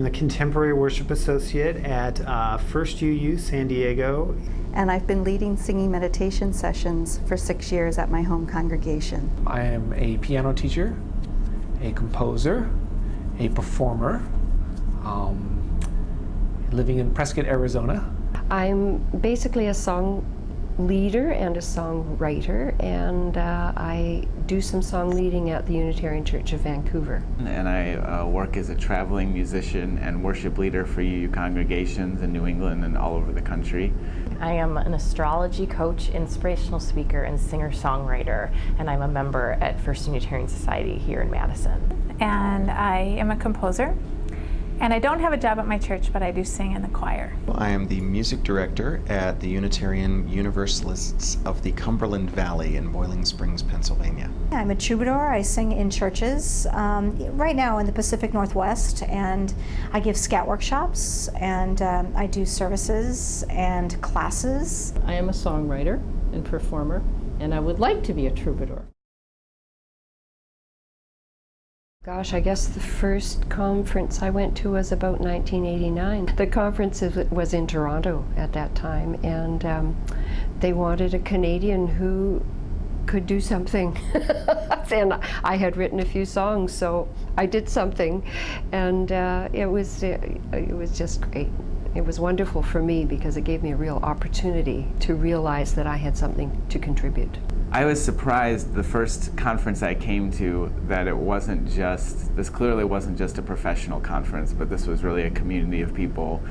the Contemporary Worship Associate at First UU San Diego. And I've been leading singing meditation sessions for 6 years at my home congregation. I am a piano teacher, a composer, a performer, living in Prescott, Arizona. I'm basically a song leader and a songwriter, and I do some song leading at the Unitarian Church of Vancouver. And I work as a traveling musician and worship leader for UU congregations in New England and all over the country. I am an astrology coach, inspirational speaker, and singer-songwriter, and I'm a member at First Unitarian Society here in Madison. And I am a composer. And I don't have a job at my church, but I do sing in the choir. I am the music director at the Unitarian Universalists of the Cumberland Valley in Boiling Springs, Pennsylvania. I'm a troubadour. I sing in churches right now in the Pacific Northwest, and I give scout workshops, and I do services and classes. I am a songwriter and performer, and I would like to be a troubadour. Gosh, I guess the first conference I went to was about 1989. The conference was in Toronto at that time, and they wanted a Canadian who could do something. And I had written a few songs, so I did something, and it was just great. It was wonderful for me because it gave me a real opportunity to realize that I had something to contribute. I was surprised the first conference I came to that this clearly wasn't just a professional conference, but this was really a community of people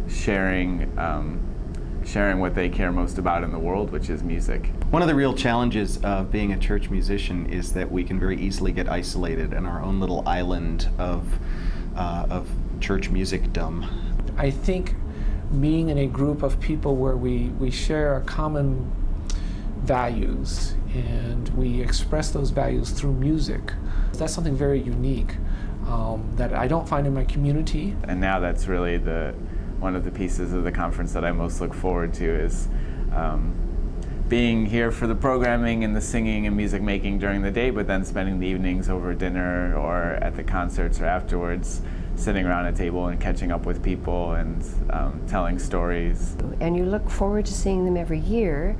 sharing what they care most about in the world, which is music. One of the real challenges of being a church musician is that we can very easily get isolated in our own little island of church musicdom. I think being in a group of people where we share a common values and we express those values through music, that's something very unique that I don't find in my community. And now that's really one of the pieces of the conference that I most look forward to is being here for the programming and the singing and music making during the day, but then spending the evenings over dinner or at the concerts or afterwards, sitting around a table and catching up with people and telling stories. And you look forward to seeing them every year,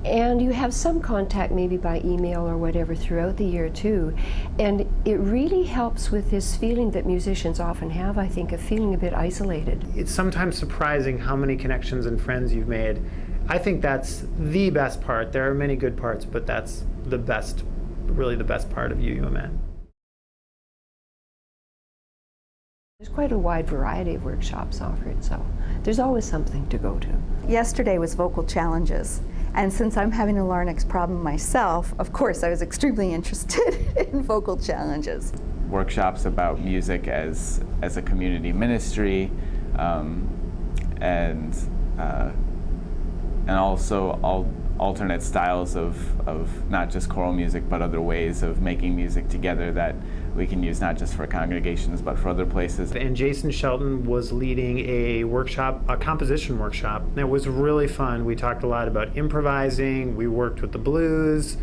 and you have some contact maybe by email or whatever throughout the year too. And it really helps with this feeling that musicians often have, I think, of feeling a bit isolated. It's sometimes surprising how many connections and friends you've made. I think that's the best part. There are many good parts, but that's the best, really the best part of UUMN. There's quite a wide variety of workshops offered, so there's always something to go to. Yesterday was vocal challenges, and since I'm having a larynx problem myself, of course I was extremely interested in vocal challenges. Workshops about music as a community ministry, and also alternate styles of not just choral music, but other ways of making music together that we can use not just for congregations, but for other places. And Jason Shelton was leading a workshop, a composition workshop. It was really fun. We talked a lot about improvising. We worked with the blues.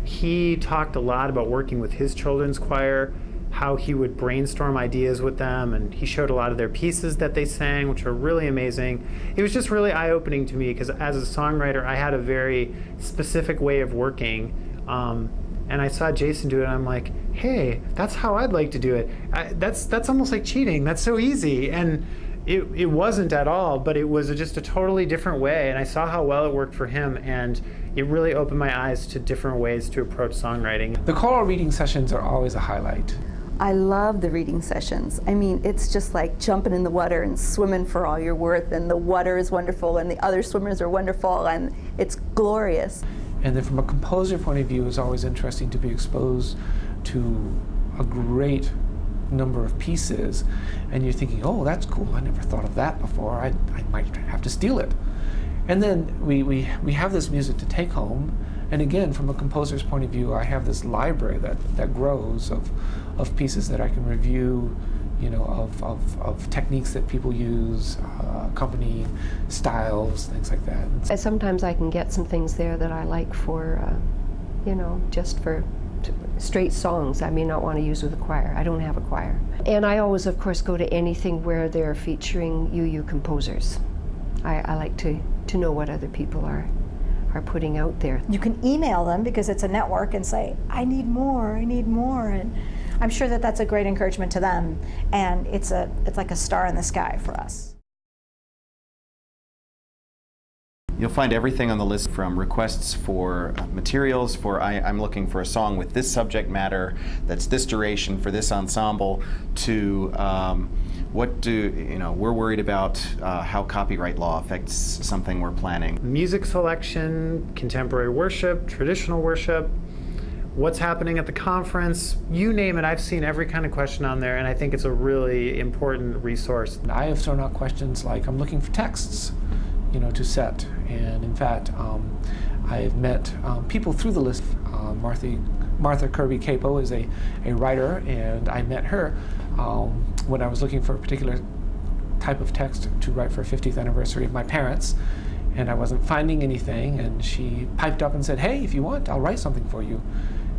He talked a lot about working with his children's choir, how he would brainstorm ideas with them, and he showed a lot of their pieces that they sang, which are really amazing. It was just really eye-opening to me because as a songwriter, I had a very specific way of working. And I saw Jason do it, and I'm like, hey, that's how I'd like to do it. That's almost like cheating. That's so easy. And it wasn't at all, but it was just a totally different way. And I saw how well it worked for him, and it really opened my eyes to different ways to approach songwriting. The choral reading sessions are always a highlight. I love the reading sessions. I mean, it's just like jumping in the water and swimming for all you're worth, and the water is wonderful, and the other swimmers are wonderful, and it's glorious. And then from a composer point of view, it's always interesting to be exposed to a great number of pieces, and you're thinking, oh, that's cool, I never thought of that before, I might have to steal it. And then we have this music to take home, and again, from a composer's point of view, I have this library that grows of pieces that I can review, you know, of techniques that people use, accompanying styles, things like that. And sometimes I can get some things there that I like for, you know, just for straight songs I may not want to use with a choir. I don't have a choir. And I always, of course, go to anything where they're featuring UU composers. I like to know what other people are putting out there. You can email them because it's a network and say, I need more, and I'm sure that that's a great encouragement to them, and it's like a star in the sky for us. You'll find everything on the list, from requests for materials, for I'm looking for a song with this subject matter, that's this duration for this ensemble, to we're worried about how copyright law affects something we're planning. Music selection, contemporary worship, traditional worship, what's happening at the conference, you name it. I've seen every kind of question on there, and I think it's a really important resource. I have thrown out questions like, I'm looking for texts, to set. And in fact, I've met people through the list. Martha Kirby Capo is a writer, and I met her when I was looking for a particular type of text to write for a 50th anniversary of my parents, and I wasn't finding anything, and she piped up and said, hey, if you want, I'll write something for you.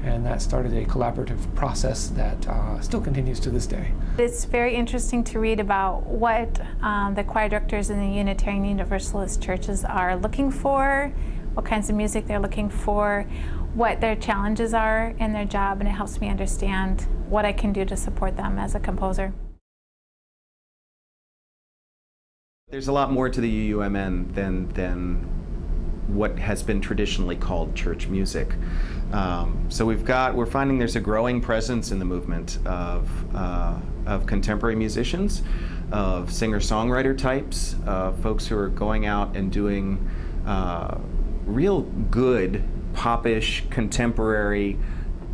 And that started a collaborative process that still continues to this day. It's very interesting to read about what the choir directors in the Unitarian Universalist churches are looking for, what kinds of music they're looking for, what their challenges are in their job, and it helps me understand what I can do to support them as a composer. There's a lot more to the UUMN than what has been traditionally called church music. So we're finding there's a growing presence in the movement of contemporary musicians, of singer-songwriter types, folks who are going out and doing real good popish, contemporary,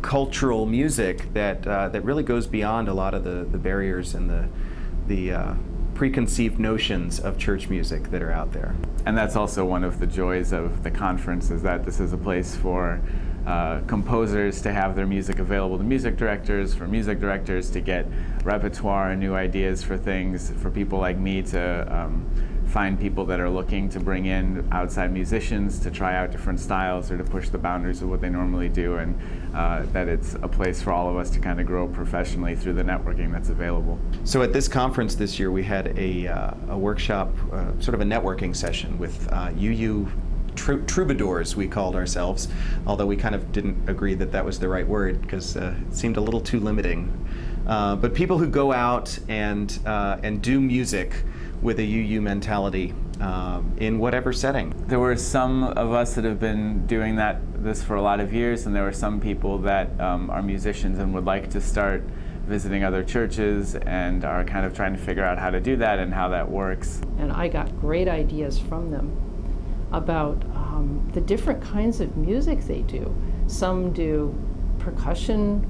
cultural music that really goes beyond a lot of the barriers and the preconceived notions of church music that are out there. And that's also one of the joys of the conference, is that this is a place for composers to have their music available to music directors, for music directors to get repertoire and new ideas for things, for people like me to find people that are looking to bring in outside musicians to try out different styles or to push the boundaries of what they normally do, and that it's a place for all of us to kind of grow professionally through the networking that's available. So at this conference this year, we had a workshop, sort of a networking session with UU Troubadours, we called ourselves, although we kind of didn't agree that that was the right word because it seemed a little too limiting. But people who go out and do music with a UU mentality in whatever setting. There were some of us that have been doing this for a lot of years, and there were some people that are musicians and would like to start visiting other churches and are kind of trying to figure out how to do that and how that works. And I got great ideas from them about the different kinds of music they do. Some do percussion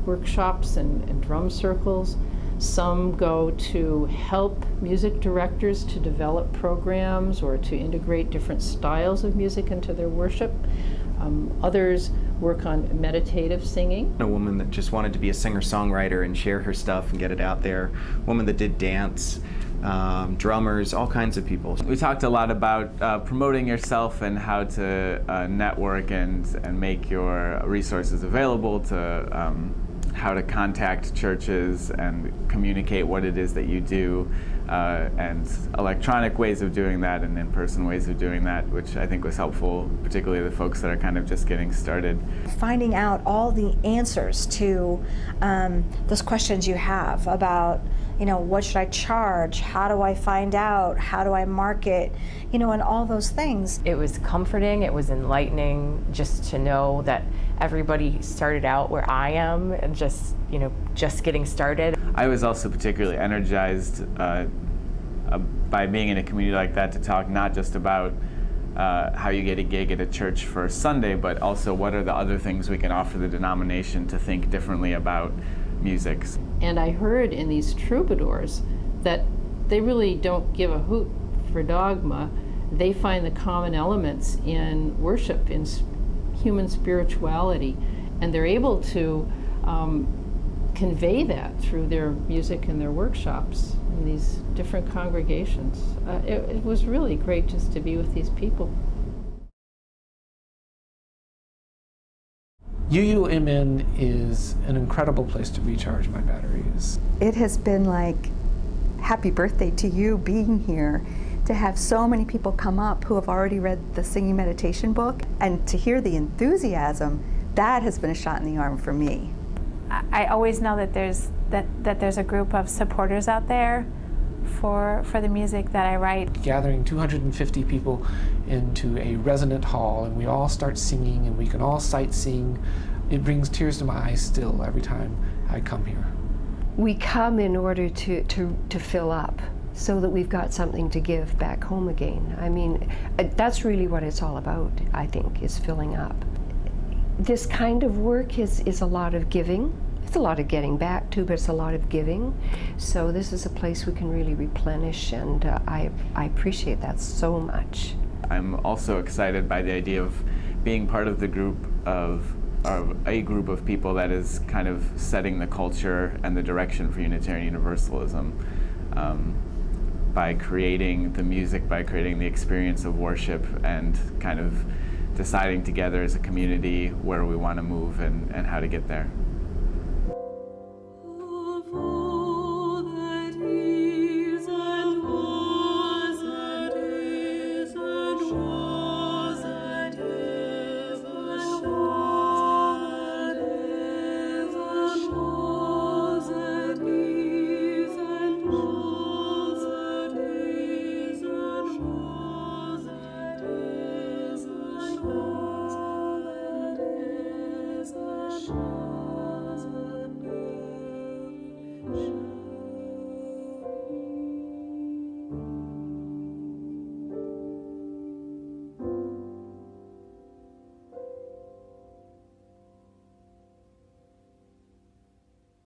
workshops and drum circles. Some go to help music directors to develop programs or to integrate different styles of music into their worship. Others work on meditative singing. A woman that just wanted to be a singer-songwriter and share her stuff and get it out there. A woman that did dance. Drummers, all kinds of people. We talked a lot about promoting yourself and how to network and make your resources available, to how to contact churches and communicate what it is that you do, and electronic ways of doing that and in-person ways of doing that, which I think was helpful, particularly the folks that are kind of just getting started. Finding out all the answers to those questions you have about, what should I charge? How do I find out? How do I market? And all those things. It was comforting, it was enlightening just to know that everybody started out where I am and just getting started. I was also particularly energized by being in a community like that to talk not just about how you get a gig at a church for Sunday, but also what are the other things we can offer the denomination to think differently about music. And I heard in these troubadours that they really don't give a hoot for dogma. They find the common elements in worship, in human spirituality, and they're able to convey that through their music and their workshops in these different congregations. It was really great just to be with these people. UUMN is an incredible place to recharge my batteries. It has been like happy birthday to you being here, to have so many people come up who have already read the singing meditation book, and to hear the enthusiasm. That has been a shot in the arm for me. I always know that there's a group of supporters out there for the music that I write. Gathering 250 people into a resonant hall, and we all start singing, and we can all sight sing. It brings tears to my eyes still every time I come here. We come in order to fill up, so that we've got something to give back home again. I mean, that's really what it's all about, I think, is filling up. This kind of work is a lot of giving. It's a lot of getting back to, but it's a lot of giving. So this is a place we can really replenish, and I appreciate that so much. I'm also excited by the idea of being part of the group of a group of people that is kind of setting the culture and the direction for Unitarian Universalism. By creating the music, by creating the experience of worship, and kind of deciding together as a community where we want to move and how to get there.